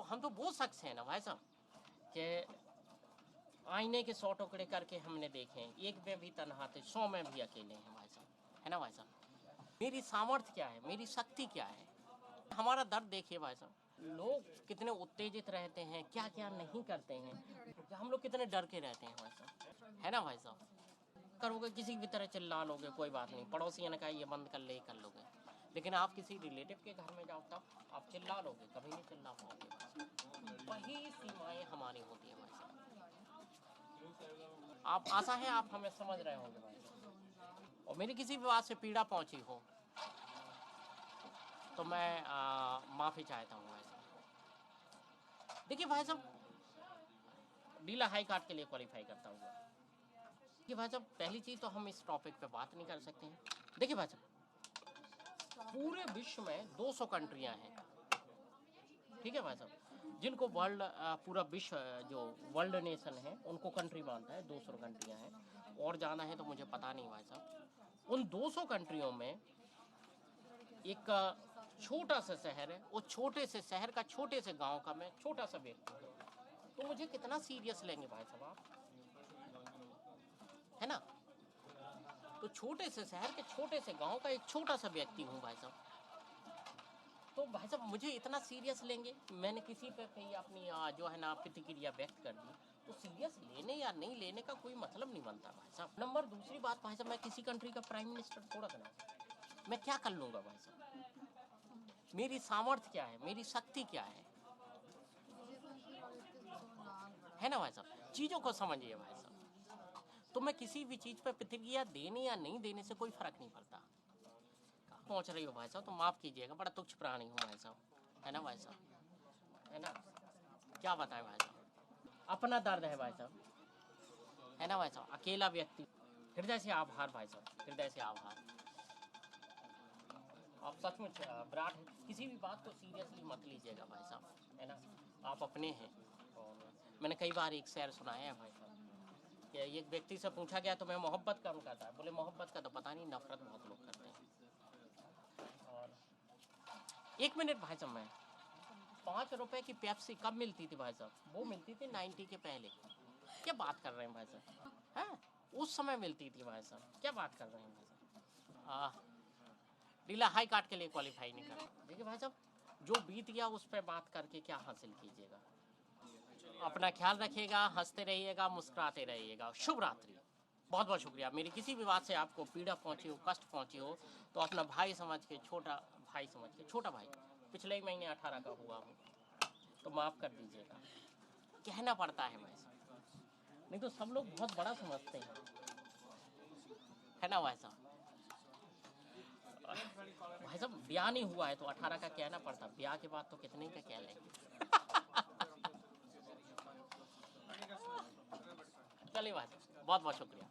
हम तो वो शख्स हैं ना भाई साहब कि आईने के 100 टुकड़े करके हमने देखे हैं, एक में भी तन्हा थे, 100 में भी अकेले हैं भाई साहब, है ना भाई साहब। मेरी सामर्थ्य क्या है, मेरी शक्ति क्या है, हमारा दर्द देखिए भाई साहब। लोग कितने उत्तेजित रहते हैं, क्या क्या नहीं करते हैं, हम लोग कितने डर के रहते हैं भाई साहब, है ना भाई साहब। करोगे किसी भी तरह चिल्ला लोगे, कोई बात नहीं, पड़ोसियों ने कहा ये बंद कर ले, ये कर लोगे, लेकिन आप किसी रिलेटिव के घर में जाओ तब आप चिल्ला लोगे, कभी नहीं चिल्ला पाओगे। वही सीमाएं हमारी होती है भाई साहब। आप आशा है आप हमें समझ रहे होंगे भाई साहब। और मेरी किसी भी बात से पीड़ा पहुंची हो तो मैं माफ़ी चाहता हूँ भाई साहब। देखिए भाई साहब, डीला हाई कोर्ट के लिए क्वालिफाई करता हूँ कि भाई साहब पहली चीज़ तो हम इस टॉपिक पे बात नहीं कर सकते हैं। देखिए भाई साहब, पूरे विश्व में 200 कंट्रियां हैं, ठीक है भाई साहब, जिनको वर्ल्ड पूरा विश्व जो वर्ल्ड नेशन है उनको कंट्री मानता है, 200 कंट्रियां हैं। और जाना है तो मुझे पता नहीं भाई साहब। उन 200 कंट्रियों में एक छोटा सा शहर है, वो छोटे से शहर का, छोटे से गांव का मैं छोटा सा व्यक्ति हूँ, तो मुझे कितना सीरियस लेंगे भाई साहब आप, है ना। तो छोटे से शहर के छोटे से गांव का एक छोटा सा व्यक्ति हूँ भाई साहब, तो भाई साहब मुझे इतना सीरियस लेंगे। मैंने किसी पे कहीं अपनी जो है ना प्रतिक्रिया व्यक्त कर दी, तो सीरियस लेने या नहीं लेने का कोई मतलब नहीं बनता भाई साहब। नंबर दूसरी बात भाई साहब, मैं किसी कंट्री का प्राइम मिनिस्टर थोड़ा बना, मैं क्या कर लूँगा भाई साहब, मेरी सामर्थ्य क्या है, मेरी शक्ति क्या है ना भाई साहब। चीज़ों को समझिए भाई साहब। तो मैं किसी भी चीज़ पर प्रतिक्रिया देने या नहीं देने से कोई फर्क नहीं पड़ता। पहुंच रही हो भाई साहब तो माफ़ कीजिएगा, बड़ा तुच्छ प्राणी हूँ भाई साहब, है ना भाई साहब, है ना। क्या बताएं भाई साहब, अपना दर्द है भाई साहब, है ना भाई साहब, अकेला व्यक्ति। हृदय से आभार भाई साहब, हृदय से आभार। आप सचमुच विराट हैं, किसी भी बात को सीरियसली मत लीजिएगा भाई साहब, है ना। आप अपने हैं। और मैंने कई बार एक शेर सुनाया है भाई साहब कि एक व्यक्ति से पूछा गया तो मैं मोहब्बत करूँ कहता है, बोले मोहब्बत का तो पता नहीं, नफरत बहुत लोग करते हैं। और 1 मिनट भाई साहब, मैं 5 रुपए की पेप्सी कब मिलती थी भाई साहब, वो मिलती थी 90 के पहले। क्या बात कर रहे हैं भाई साहब, हैं उस समय मिलती थी भाई साहब, क्या बात कर रहे हैं भाई साहब। डीला हाई कोर्ट के लिए क्वालिफाई नहीं कर। देखिए भाई साहब, जो बीत गया उस पर बात करके क्या हासिल कीजिएगा। अपना ख्याल रखिएगा, हंसते रहिएगा, मुस्कुराते रहिएगा। शुभ रात्रि। बहुत बहुत शुक्रिया। मेरी किसी भी बात से आपको पीड़ा पहुंची हो, कष्ट पहुंची हो तो अपना भाई समझ के, छोटा भाई समझ के, छोटा भाई, पिछले ही महीने 18 का हुआ हूँ, तो माफ़ कर दीजिएगा। कहना पड़ता है भाई साहब, नहीं तो सब लोग बहुत बड़ा समझते हैं, है ना भाई साहब। भाई साहब ब्याह नहीं हुआ है तो 18 का कहना पड़ता, ब्याह के बाद तो कितने का कह लेंगे। चलिए भाई साहब, बहुत बहुत शुक्रिया।